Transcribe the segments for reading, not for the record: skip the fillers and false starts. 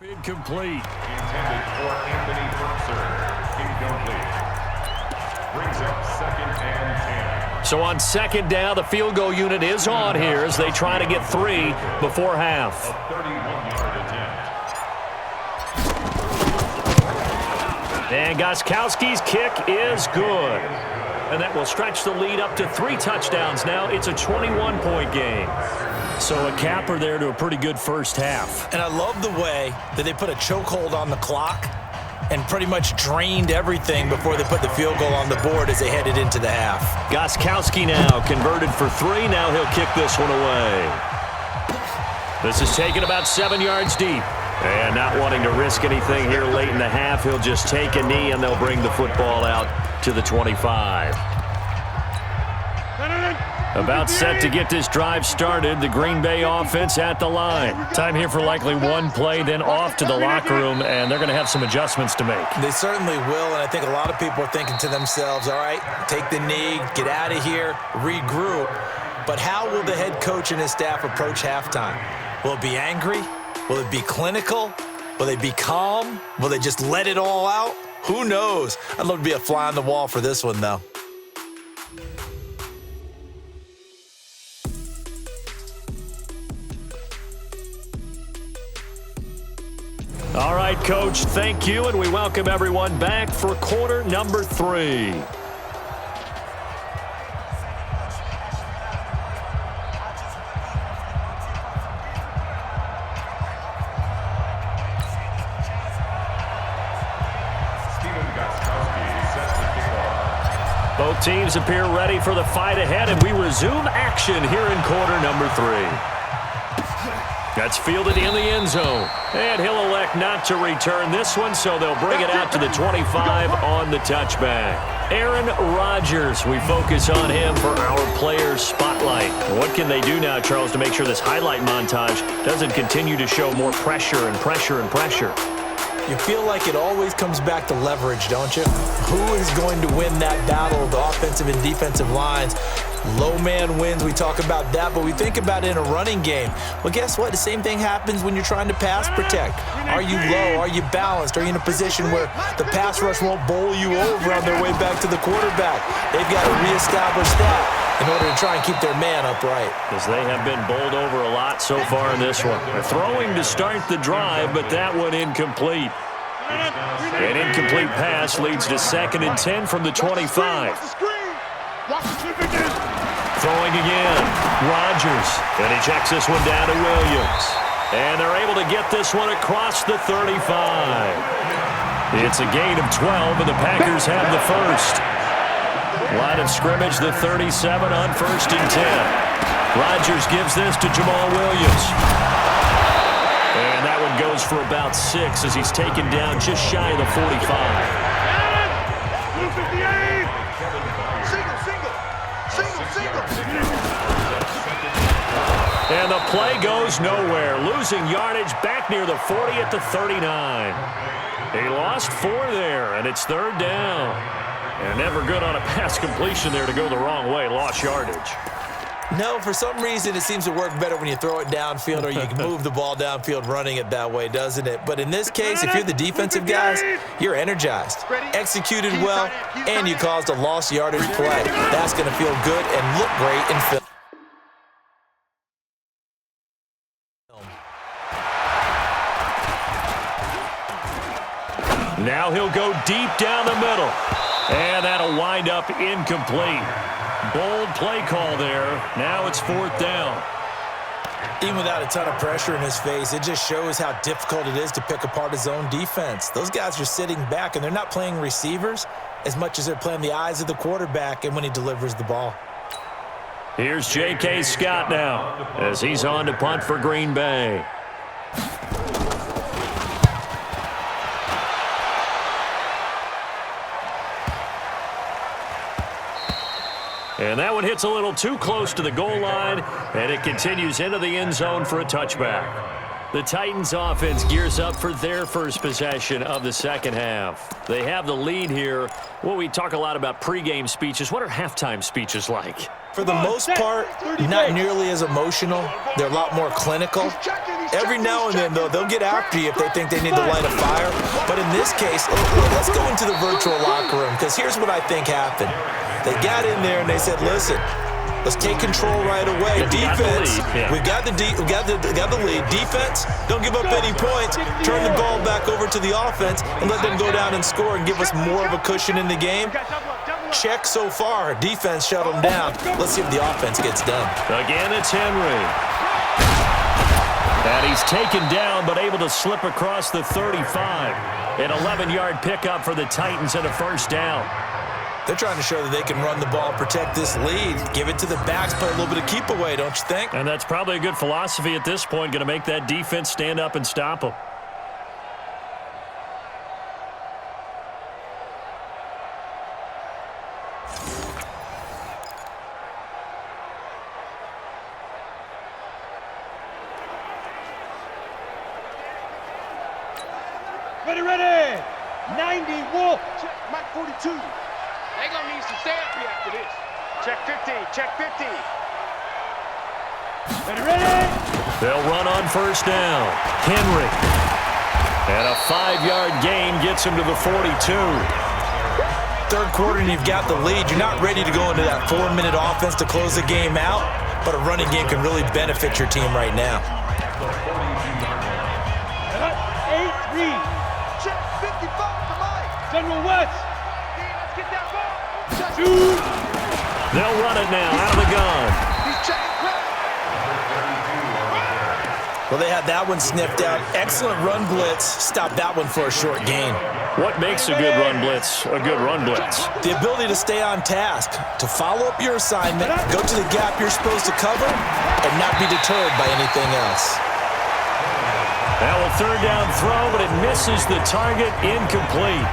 Incomplete. Intended for Anthony Bronzer. Incomplete. Brings up 2nd and 10. So on 2nd down, the field goal unit is on here as they try to get 3 before half. A 31-yard attempt. And Gostkowski's kick is good. And that will stretch the lead up to 3 touchdowns now. It's a 21-point game. So a capper there to a pretty good first half. And I love the way that they put a chokehold on the clock and pretty much drained everything before they put the field goal on the board as they headed into the half. Gostkowski now converted for 3. Now he'll kick this one away. This is taken about 7 yards deep. And not wanting to risk anything here late in the half, he'll just take a knee and they'll bring the football out to the 25. About set to get this drive started. The Green Bay offense at the line. Time here for likely one play, then off to the locker room, and they're going to have some adjustments to make. They certainly will, and I think a lot of people are thinking to themselves, all right, take the knee, get out of here, regroup. But how will the head coach and his staff approach halftime? Will it be angry? Will it be clinical? Will they be calm? Will they just let it all out? Who knows? I'd love to be a fly on the wall for this one, though. All right, Coach, thank you, and we welcome everyone back for quarter number 3. Both teams appear ready for the fight ahead, and we resume action here in quarter number 3. That's fielded in the end zone. And he'll elect not to return this one, so they'll bring it out to the 25 on the touchback. Aaron Rodgers, we focus on him for our players spotlight. What can they do now, Charles, to make sure this highlight montage doesn't continue to show more pressure and pressure and pressure? You feel like it always comes back to leverage, don't you? Who is going to win that battle of the offensive and defensive lines? Low man wins, we talk about that, but we think about it in a running game. Well, guess what? The same thing happens when you're trying to pass protect. Are you low? Are you balanced? Are you in a position where the pass rush won't bowl you over on their way back to the quarterback? They've got to reestablish that in order to try and keep their man upright. Because they have been bowled over a lot so far in this one. They're throwing to start the drive, but that one incomplete. An incomplete pass leads to 2nd and 10 from the 25. Throwing again, Rodgers, and he checks this one down to Williams. And they're able to get this one across the 35. It's a gain of 12, and the Packers have the first. Line of scrimmage, the 37 on 1st and 10. Rodgers gives this to Jamal Williams. And that one goes for about 6 as he's taken down just shy of the 45. And the play goes nowhere. Losing yardage back near the 40 at the 39. He lost 4 there, and it's 3rd down. And never good on a pass completion there to go the wrong way. Lost yardage. No, for some reason it seems to work better when you throw it downfield or you can move the ball downfield running it that way, doesn't it? But in this case, if you're the defensive guys, you're energized, executed well, and you caused a lost yardage play. That's going to feel good and look great in film. Now he'll go deep down the middle. And that'll wind up incomplete. Bold play call there. Now it's 4th down. Even without a ton of pressure in his face, it just shows how difficult it is to pick apart his own defense. Those guys are sitting back, and they're not playing receivers as much as they're playing the eyes of the quarterback and when he delivers the ball. Here's J.K. Scott now as he's on to punt for Green Bay. And that one hits a little too close to the goal line, and it continues into the end zone for a touchback. The Titans offense gears up for their first possession of the second half. They have the lead here. Well, we talk a lot about pregame speeches. What are halftime speeches like? For the most part, not nearly as emotional. They're a lot more clinical. Every now and then, though, they'll get after you if they think they need to light a fire. But in this case, let's go into the virtual locker room, because here's what I think happened. They got in there and they said, listen, let's take control right away. Defense, we got the lead. Defense, don't give up any points. Turn the ball back over to the offense and let them go down and score and give us more of a cushion in the game. Check so far. Defense shut them down. Let's see if the offense gets done. Again, it's Henry. And he's taken down, but able to slip across the 35. An 11-yard pickup for the Titans and a first down. They're trying to show that they can run the ball, protect this lead, give it to the backs, play a little bit of keep away, don't you think? And that's probably a good philosophy at this point, going to make that defense stand up and stop them. Ready. 90 Wolf. Check, Mike 42. They gonna need some therapy after this. Check 50. Check 50. Ready. They'll run on first down. Henry. And a 5-yard gain gets him to the 42. Third quarter and you've got the lead. You're not ready to go into that 4-minute offense to close the game out, but a running game can really benefit your team right now. 8-3. Check 55 to Mike. General West. Let's get that ball. Shoot. They'll run it now out of the gun. He's checking quick. Well, they had that one sniffed out. Excellent run blitz. Stop that one for a short gain. What makes a good run blitz a good run blitz? The ability to stay on task, to follow up your assignment, go to the gap you're supposed to cover, and not be deterred by anything else. Now a third down throw, but it misses the target, incomplete.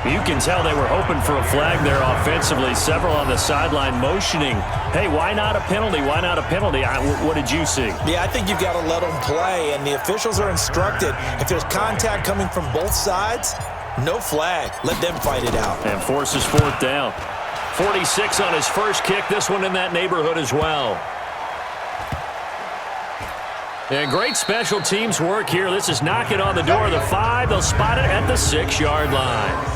You can tell they were hoping for a flag there offensively. Several on the sideline motioning. Hey, why not a penalty? Why not a penalty? What did you see? Yeah, I think you've got to let them play, and the officials are instructed. If there's contact coming from both sides, no flag. Let them fight it out. And forces fourth down. 46 on his first kick. This one in that neighborhood as well. And great special teams work here. This is knocking on the door of the 5. They'll spot it at the 6-yard line.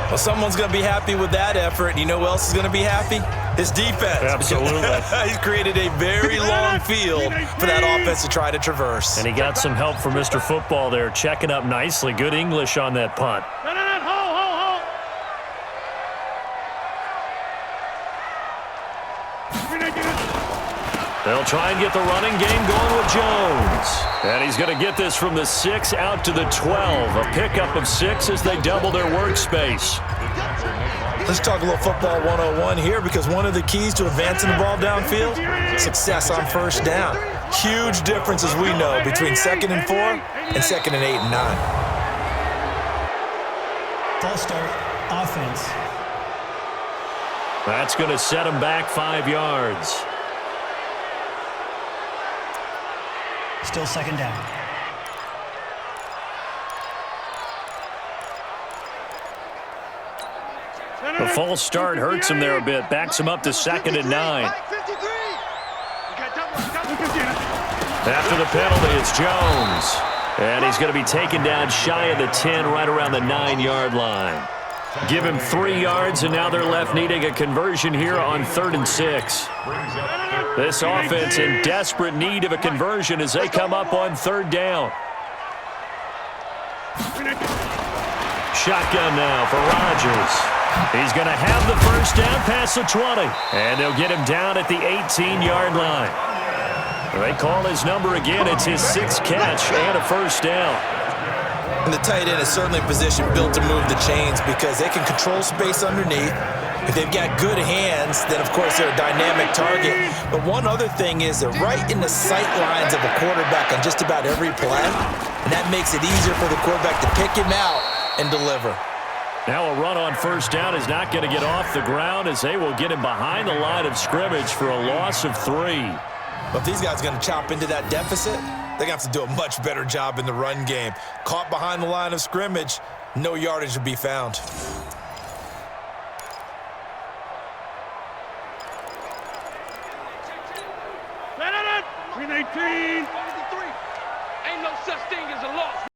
Well, someone's going to be happy with that effort. You know who else is going to be happy? His defense. Absolutely. He's created a very long field for that offense to try to traverse. And he got some help from Mr. Football there, checking up nicely. Good English on that punt. They'll try and get the running game going with Jones. And he's going to get this from the 6 out to the 12. A pickup of 6 as they double their workspace. Let's talk a little football 101 here, because one of the keys to advancing the ball downfield, success on first down. Huge difference, as we know, between 2nd and 4 and 2nd and 8 and 9. False start, offense. That's going to set him back 5 yards. Still second down. The false start hurts him there a bit. Backs him up to 2nd and 9. After the penalty, it's Jones. And he's going to be taken down shy of the 10, right around the 9-yard line. Give him 3 yards, and now they're left needing a conversion here on 3rd and 6. This offense in desperate need of a conversion as they come up on 3rd down. Shotgun now for Rodgers. He's going to have the first down past the 20. And they'll get him down at the 18-yard line. They call his number again. It's his 6th catch and a first down. And the tight end is certainly a position built to move the chains, because they can control space underneath. If they've got good hands, then of course they're a dynamic target. But one other thing is they're right in the sight lines of a quarterback on just about every play. And that makes it easier for the quarterback to pick him out and deliver. Now a run on first down is not going to get off the ground, as they will get him behind the line of scrimmage for a loss of 3. But if these guys are going to chop into that deficit, they're going to have to do a much better job in the run game. Caught behind the line of scrimmage, no yardage to be found. such thing as a